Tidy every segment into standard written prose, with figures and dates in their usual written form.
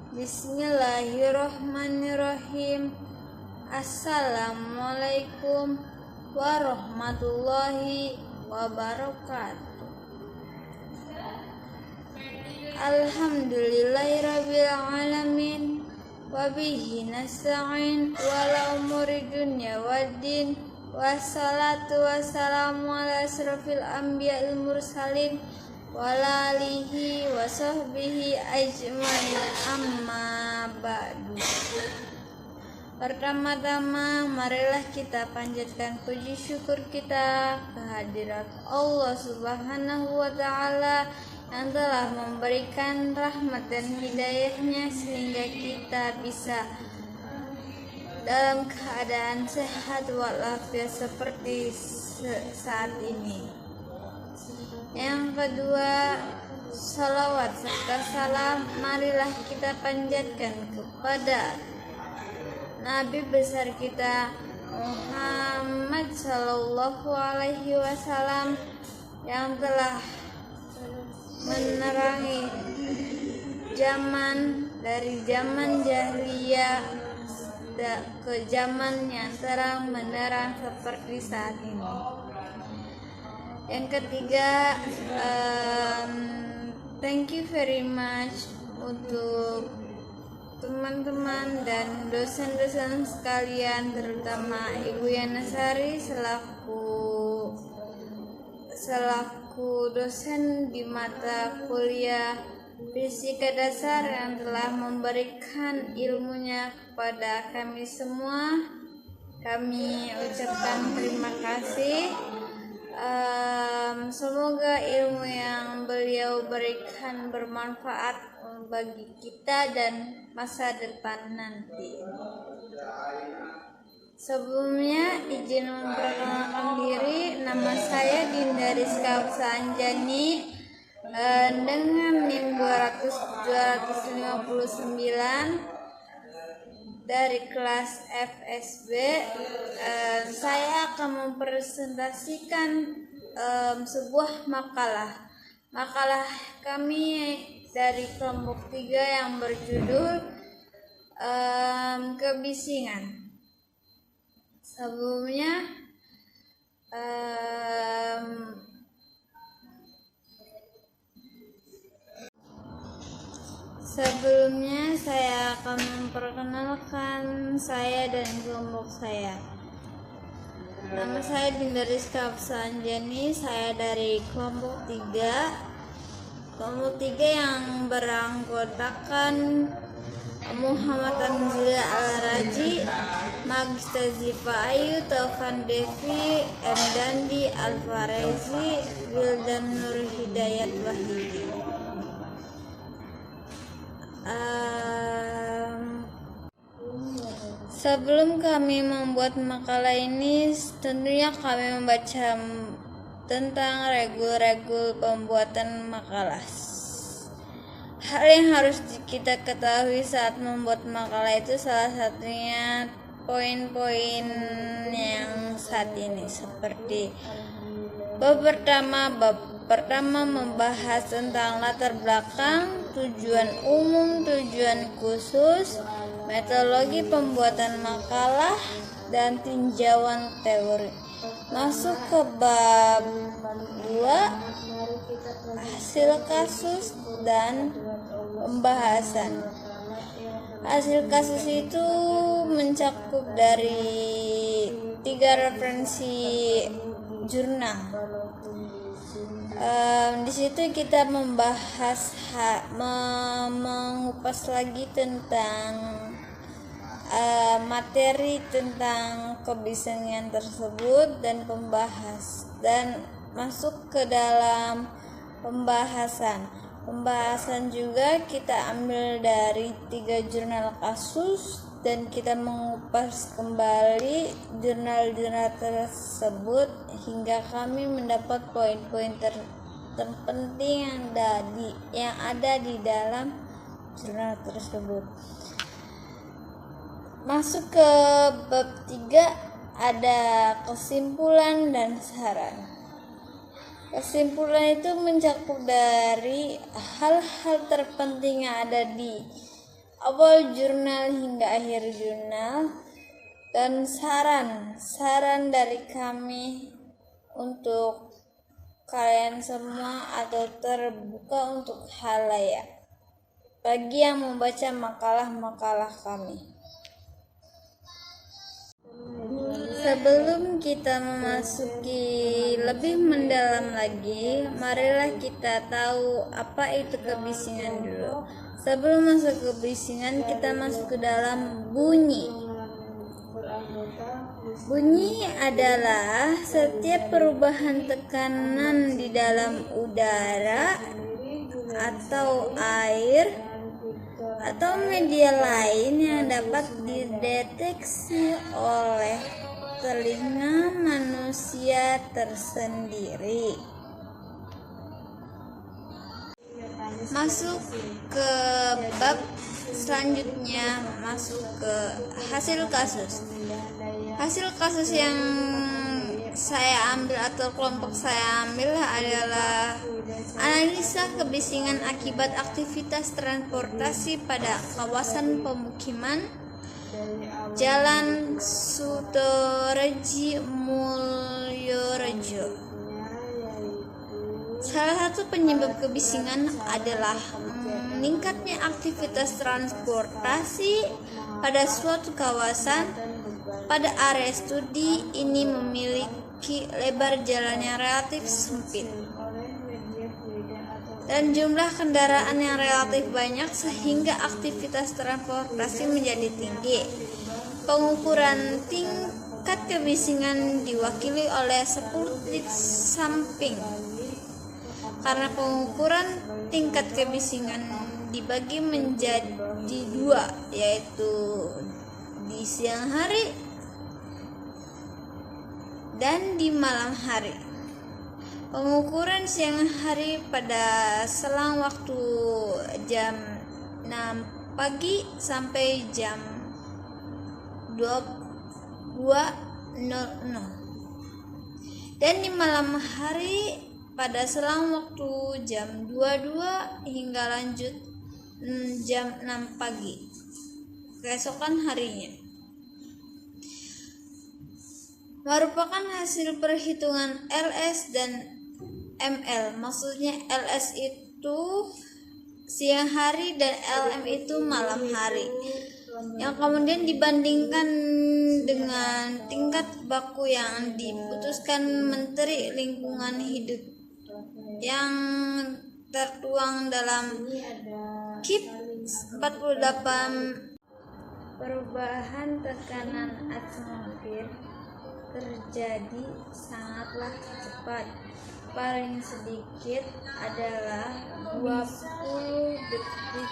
Bismillahirrahmanirrahim. Assalamualaikum warahmatullahi wabarakatuh. Alhamdulillahirabbil alamin. Wabihi nasta'in wala umuri dunya waddin. Wassalatu wassalamu ala asrofil anbiya'il mursalin wala alihi wa sahbihi ajmain, amma ba'du. Pertama-tama marilah kita panjatkan puji syukur kita kehadirat Allah Subhanahu wa ta'ala yang telah memberikan rahmat dan hidayahnya sehingga kita bisa dalam keadaan sehat walafiat seperti saat ini. Yang kedua, salawat serta salam marilah kita panjatkan kepada Nabi besar kita Muhammad Sallallahu Alaihi Wasallam yang telah menerangi zaman dari zaman jahiliyah ke zaman yang terang benderang seperti saat ini. Yang ketiga, thank you very much untuk teman-teman dan dosen-dosen sekalian, terutama Ibu Yanasari selaku dosen di mata kuliah Fisika Dasar yang telah memberikan ilmunya kepada kami semua. Kami ucapkan terima kasih. Semoga ilmu yang beliau berikan bermanfaat bagi kita dan masa depan nanti. Sebelumnya izin memperkenalkan diri, nama saya Dinda Rizka Anjani dengan NIM 259 dari kelas FSB. Saya akan mempresentasikan sebuah makalah kami dari kelompok 3 yang berjudul kebisingan. Sebelumnya saya akan memperkenalkan saya dan kelompok saya. Nama saya Dinda Rizka Anjani, saya dari kelompok 3. Kelompok 3 yang beranggotakan Muhammad Anzila Al-Raji, Magister Ziva Ayu, Taufan Devi, M. Dandi Al-Farezi, Wildan Nur Hidayat Wahidi. Sebelum kami membuat makalah ini, tentunya kami membaca tentang regul-regul pembuatan makalah. Hal yang harus kita ketahui saat membuat makalah itu salah satunya poin-poin yang saat ini, seperti bab pertama membahas tentang latar belakang, tujuan umum, tujuan khusus, metodologi pembuatan makalah, dan tinjauan teori. Masuk ke bab 2, hasil kasus dan pembahasan. Hasil kasus itu mencakup dari 3 referensi jurnal. Di situ kita membahas mengupas lagi tentang materi tentang kebisingan tersebut dan masuk ke dalam pembahasan juga kita ambil dari 3 jurnal kasus dan kita mengupas kembali jurnal-jurnal tersebut hingga kami mendapat poin-poin terpenting yang ada di dalam jurnal tersebut. Masuk ke bab 3, ada kesimpulan dan saran. Kesimpulan itu mencakup dari hal-hal terpenting yang ada di awal jurnal hingga akhir jurnal, dan saran dari kami untuk kalian semua atau terbuka untuk khalayak bagi yang membaca makalah-makalah kami. Sebelum kita memasuki lebih mendalam lagi, marilah kita tahu apa itu kebisingan dulu. Sebelum masuk ke kebisingan, kita masuk ke dalam bunyi. Bunyi adalah setiap perubahan tekanan di dalam udara atau air atau media lain yang dapat dideteksi oleh telinga manusia tersendiri. Masuk ke bab selanjutnya, masuk ke hasil kasus. Hasil kasus yang saya ambil atau kelompok saya ambil adalah analisa kebisingan akibat aktivitas transportasi pada kawasan pemukiman Jalan Sutoreji Mulyorejo. Salah satu penyebab kebisingan adalah meningkatnya aktivitas transportasi pada suatu kawasan. Pada area studi ini memiliki lebar jalan yang relatif sempit dan jumlah kendaraan yang relatif banyak sehingga aktivitas transportasi menjadi tinggi. Pengukuran tingkat kebisingan diwakili oleh 10 titik samping. Karena pengukuran tingkat kebisingan dibagi menjadi 2, yaitu di siang hari dan di malam hari. Pengukuran siang hari pada selang waktu jam 6 pagi sampai jam 22.00 dan di malam hari pada selang waktu jam 22 hingga lanjut jam 6 pagi keesokan harinya. Merupakan hasil perhitungan LS dan ML. Maksudnya LS itu siang hari dan LM itu malam hari, yang kemudian dibandingkan dengan tingkat baku yang diputuskan Menteri Lingkungan Hidup yang tertuang dalam KIP 48. Perubahan tekanan atmosfer terjadi sangatlah cepat. Paling sedikit adalah 20 detik.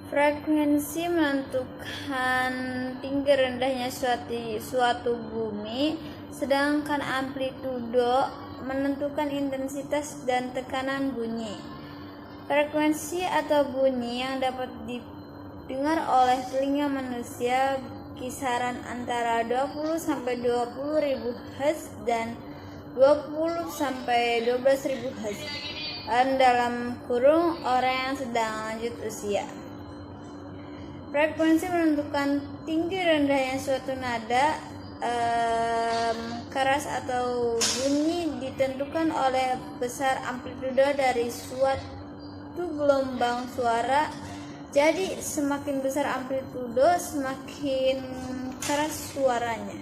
Frekuensi menentukan tinggi rendahnya suatu bumi, sedangkan amplitudo menentukan intensitas dan tekanan bunyi. Frekuensi atau bunyi yang dapat didengar oleh telinga manusia kisaran antara 20 sampai 20.000 Hz dan 20 sampai 12.000 Hz. Dan dalam kurung orang yang sedang lanjut usia. Frekuensi menentukan tinggi rendahnya suatu nada keras atau bunyi ditentukan oleh besar amplitudo dari suatu gelombang suara. Jadi semakin besar amplitudo, semakin keras suaranya.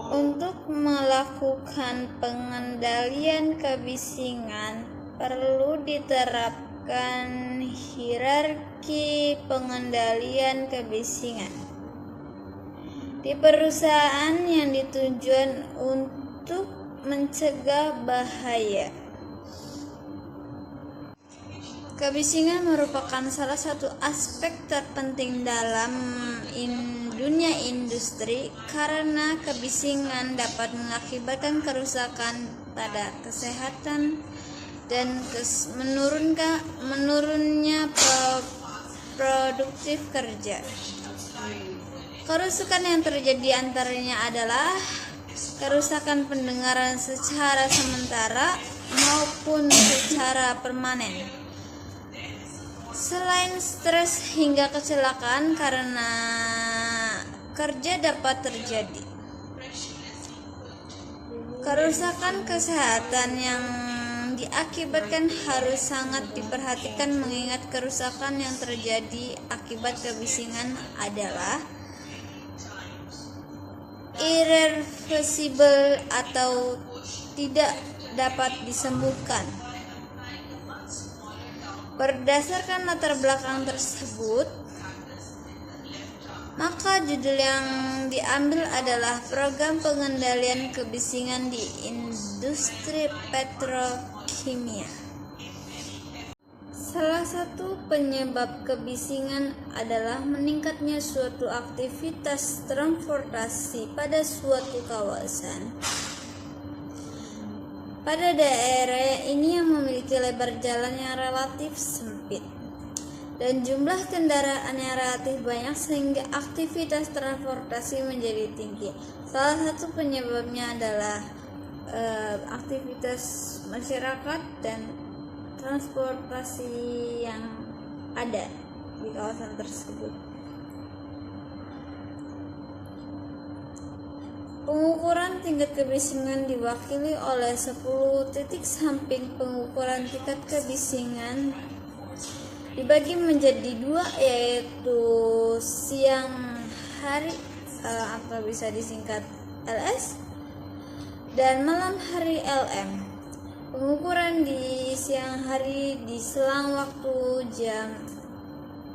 Untuk melakukan pengendalian kebisingan perlu diterapkan hierarki pengendalian kebisingan di perusahaan yang ditujuan untuk mencegah bahaya. Kebisingan merupakan salah satu aspek terpenting dalam dunia industri karena kebisingan dapat mengakibatkan kerusakan pada kesehatan dan menurunnya produktif kerja. Kerusakan yang terjadi antaranya adalah kerusakan pendengaran secara sementara maupun secara permanen. Selain stres hingga kecelakaan karena kerja dapat terjadi. Kerusakan kesehatan yang diakibatkan harus sangat diperhatikan mengingat kerusakan yang terjadi akibat kebisingan adalah irreversible atau tidak dapat disembuhkan. Berdasarkan latar belakang tersebut, maka judul yang diambil adalah Program Pengendalian Kebisingan di Industri Petrokimia. Salah satu penyebab kebisingan adalah meningkatnya suatu aktivitas transportasi pada suatu kawasan. Pada daerah ini yang memiliki lebar jalan yang relatif sempit dan jumlah kendaraan yang relatif banyak sehingga aktivitas transportasi menjadi tinggi. Salah satu penyebabnya adalah aktivitas masyarakat dan transportasi yang ada di kawasan tersebut. Pengukuran tingkat kebisingan diwakili oleh 10 titik samping. Pengukuran tingkat kebisingan dibagi menjadi 2, yaitu siang hari atau bisa disingkat LS dan malam hari LM. Pengukuran di siang hari di selang waktu jam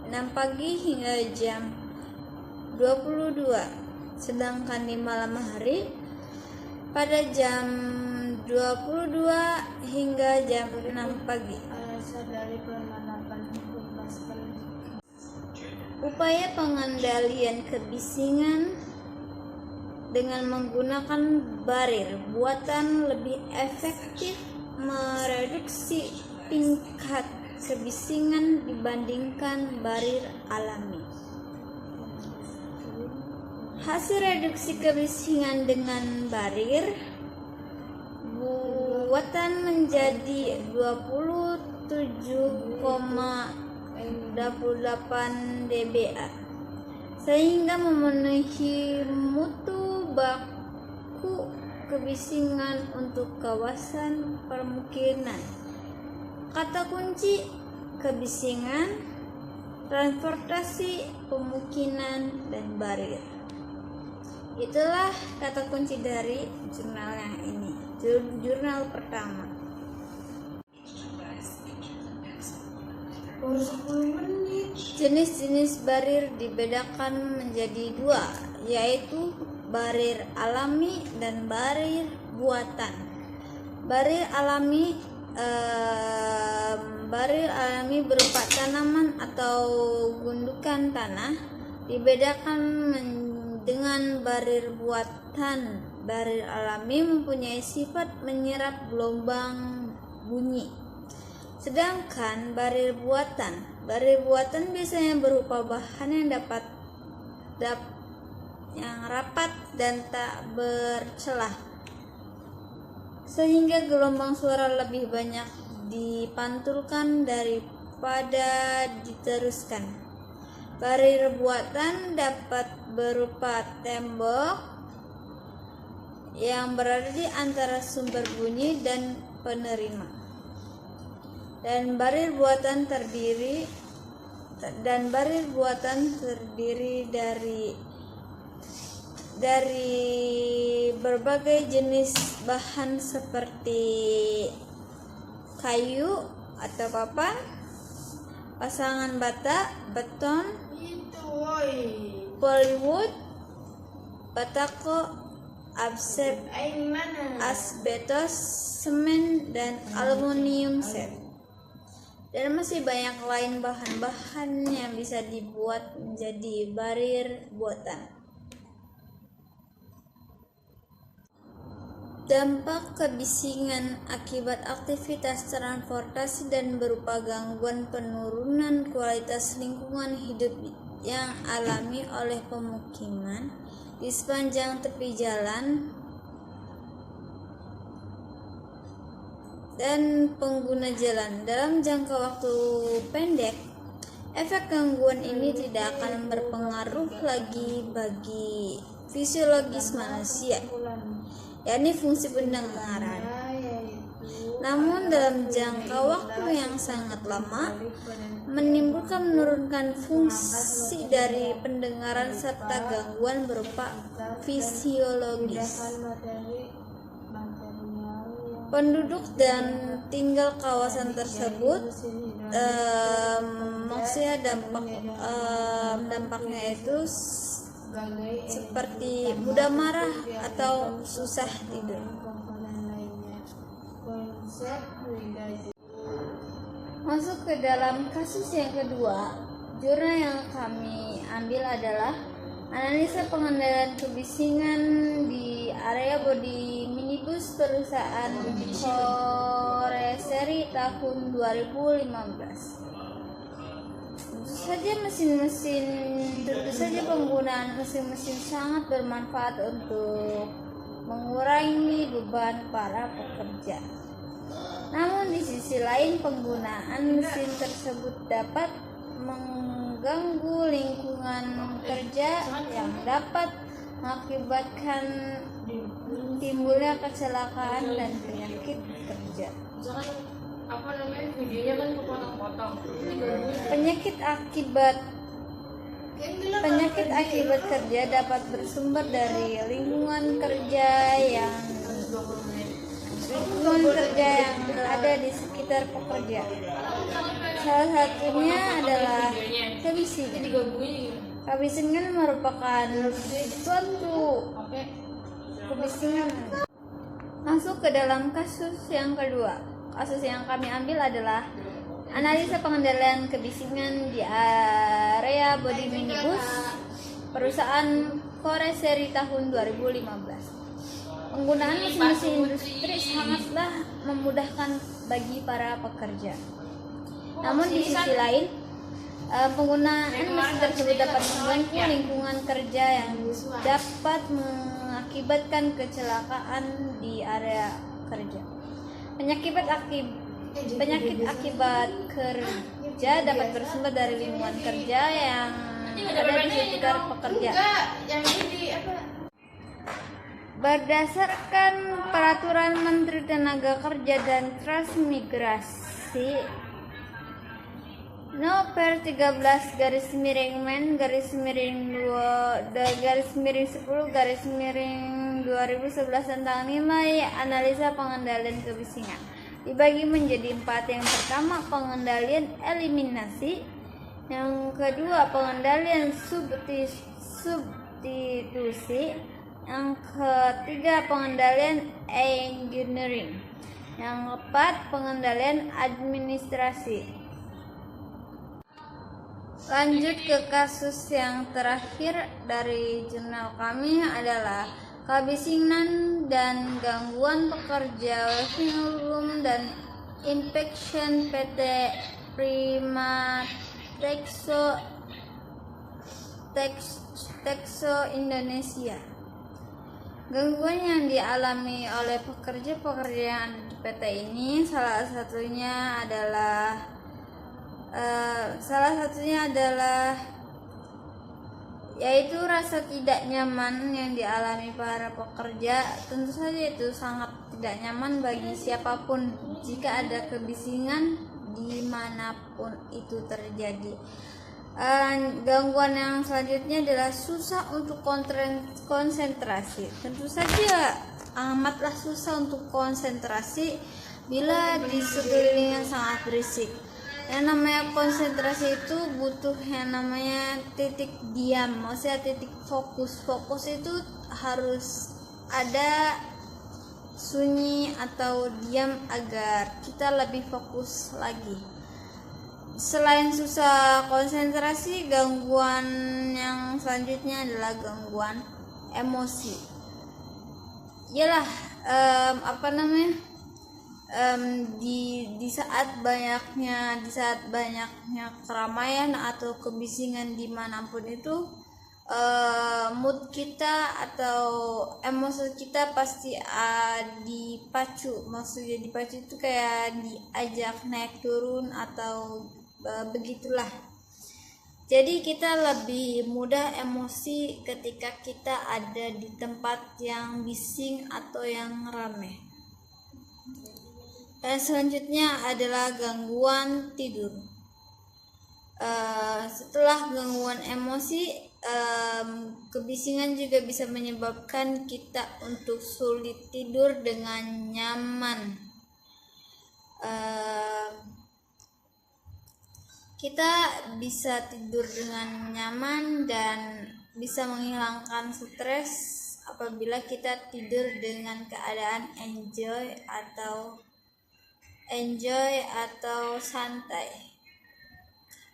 6 pagi hingga jam 22, sedangkan di malam hari pada jam 22 hingga jam 6 pagi. Upaya pengendalian kebisingan dengan menggunakan barir buatan lebih efektif mereduksi tingkat kebisingan dibandingkan barir alami. Hasil reduksi kebisingan dengan barir buatan menjadi 27,28 dBA sehingga memenuhi mutu baku kebisingan untuk kawasan permukiman. Kata kunci kebisingan, transportasi, pemukiman, dan barir. Itulah kata kunci dari jurnal yang ini, jurnal pertama. Jenis-jenis barir dibedakan menjadi 2, yaitu barir alami dan barir buatan. Barir alami berupa tanaman atau gundukan tanah, dibedakan dengan barir buatan. Barir alami mempunyai sifat menyerap gelombang bunyi, sedangkan barir buatan biasanya berupa bahan yang rapat dan tak bercelah, sehingga gelombang suara lebih banyak dipantulkan daripada diteruskan. Barir buatan dapat berupa tembok yang berada di antara sumber bunyi dan penerima. Dan barir buatan terdiri dari berbagai jenis bahan seperti kayu atau papan, pasangan bata, beton, plywood, batako, asbestos, semen, dan aluminium set. Dan masih banyak lain bahan-bahan yang bisa dibuat menjadi barir buatan. Dampak kebisingan akibat aktivitas transportasi dan berupa gangguan penurunan kualitas lingkungan hidup yang alami oleh pemukiman di sepanjang tepi jalan dan pengguna jalan. Dalam jangka waktu pendek, Efek gangguan ini tidak akan berpengaruh lagi bagi fisiologis manusia, yakni fungsi pendengaran. Namun dalam jangka waktu yang sangat lama menurunkan fungsi dari pendengaran serta gangguan berupa fisiologis. Penduduk dan tinggal kawasan tersebut maksudnya dampaknya itu seperti mudah marah atau susah tidur. Masuk ke dalam kasus yang kedua, jurnal yang kami ambil adalah analisa pengendalian kebisingan di area bodi minibus perusahaan Koreseri tahun 2015. Tentu saja penggunaan mesin-mesin sangat bermanfaat untuk mengurangi beban para pekerja. Namun di sisi lain penggunaan mesin tersebut dapat mengganggu lingkungan kerja yang dapat mengakibatkan timbulnya kecelakaan dan penyakit kerja. Penyakit akibat kerja dapat bersumber dari lingkungan kerja yang ada di sekitar pekerja. Salah satunya adalah kebisingan. Kebisingan merupakan suatu kebisingan. Masuk ke dalam kasus yang kedua. Kasus yang kami ambil adalah analisa pengendalian kebisingan di area bodi minibus perusahaan Koreseri tahun 2015. Penggunaan mesin-mesin industri sangatlah memudahkan bagi para pekerja. Namun di sisi lain, penggunaan mesin tersebut dapat mengganggu lingkungan kerja yang dapat mengakibatkan kecelakaan di area kerja. Penyakit akibat kerja dapat bersumber dari lingkungan kerja yang ada di sekitar pekerja. Berdasarkan Peraturan Menteri Tenaga Kerja dan Transmigrasi No. 13/2/10/2011 tentang nilai analisa pengendalian kebisingan dibagi menjadi 4. Yang pertama, pengendalian eliminasi. Yang kedua, pengendalian substitusi. Yang ketiga, pengendalian engineering. Yang keempat, pengendalian administrasi. Lanjut ke kasus yang terakhir dari jurnal kami adalah kebisingan dan gangguan pekerja working room dan infection PT Prima Texo Indonesia. Gangguan yang dialami oleh pekerja-pekerja di PT ini salah satunya adalah yaitu rasa tidak nyaman yang dialami para pekerja. Tentu saja itu sangat tidak nyaman bagi siapapun jika ada kebisingan dimanapun itu terjadi. Gangguan yang selanjutnya adalah susah untuk konsentrasi. Tentu saja amatlah susah untuk konsentrasi bila di sekeliling yang sangat berisik. Yang namanya konsentrasi itu butuh yang namanya titik diam, maksudnya titik fokus. Fokus itu harus ada sunyi atau diam agar kita lebih fokus lagi. Selain susah konsentrasi, gangguan yang selanjutnya adalah gangguan emosi. Yalah, di saat banyaknya keramaian atau kebisingan dimanapun itu, mood kita atau emosi kita pasti dipacu. Maksudnya dipacu itu kayak diajak naik turun atau begitulah. Jadi kita lebih mudah emosi ketika kita ada di tempat yang bising atau yang ramai. Dan selanjutnya adalah gangguan tidur. Setelah gangguan emosi, kebisingan juga bisa menyebabkan kita untuk sulit tidur dengan nyaman. Kita bisa tidur dengan nyaman dan bisa menghilangkan stres apabila kita tidur dengan keadaan enjoy atau santai.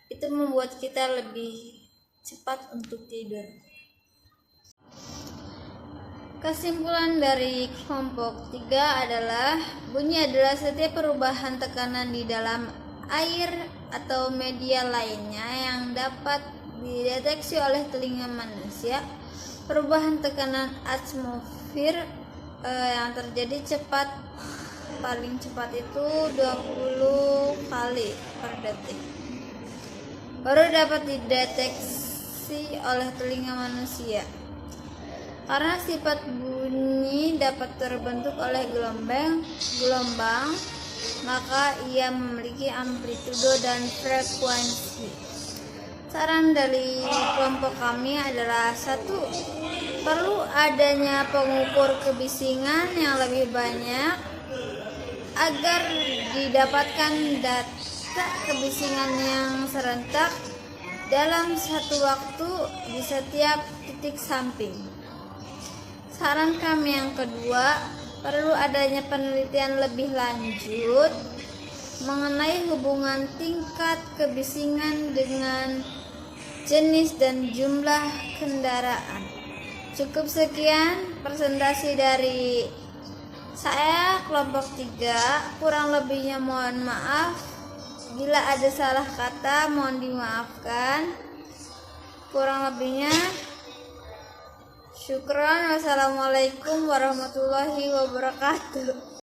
Itu membuat kita lebih cepat untuk tidur. Kesimpulan dari kelompok 3 adalah bunyi adalah setiap perubahan tekanan di dalam air atau media lainnya yang dapat dideteksi oleh telinga manusia. Perubahan tekanan atmosfer yang terjadi paling cepat itu 20 kali per detik. Baru dapat dideteksi oleh telinga manusia. Karena sifat bunyi dapat terbentuk oleh gelombang, maka ia memiliki amplitudo dan frekuensi. Saran dari kelompok kami adalah 1. Perlu adanya pengukur kebisingan yang lebih banyak agar didapatkan data kebisingan yang serentak dalam satu waktu di setiap titik samping. Saran kami yang kedua, perlu adanya penelitian lebih lanjut mengenai hubungan tingkat kebisingan dengan jenis dan jumlah kendaraan. Cukup sekian presentasi dari saya kelompok 3, kurang lebihnya mohon maaf. Bila ada salah kata mohon dimaafkan. Kurang lebihnya syukran. Wassalamualaikum warahmatullahi wabarakatuh.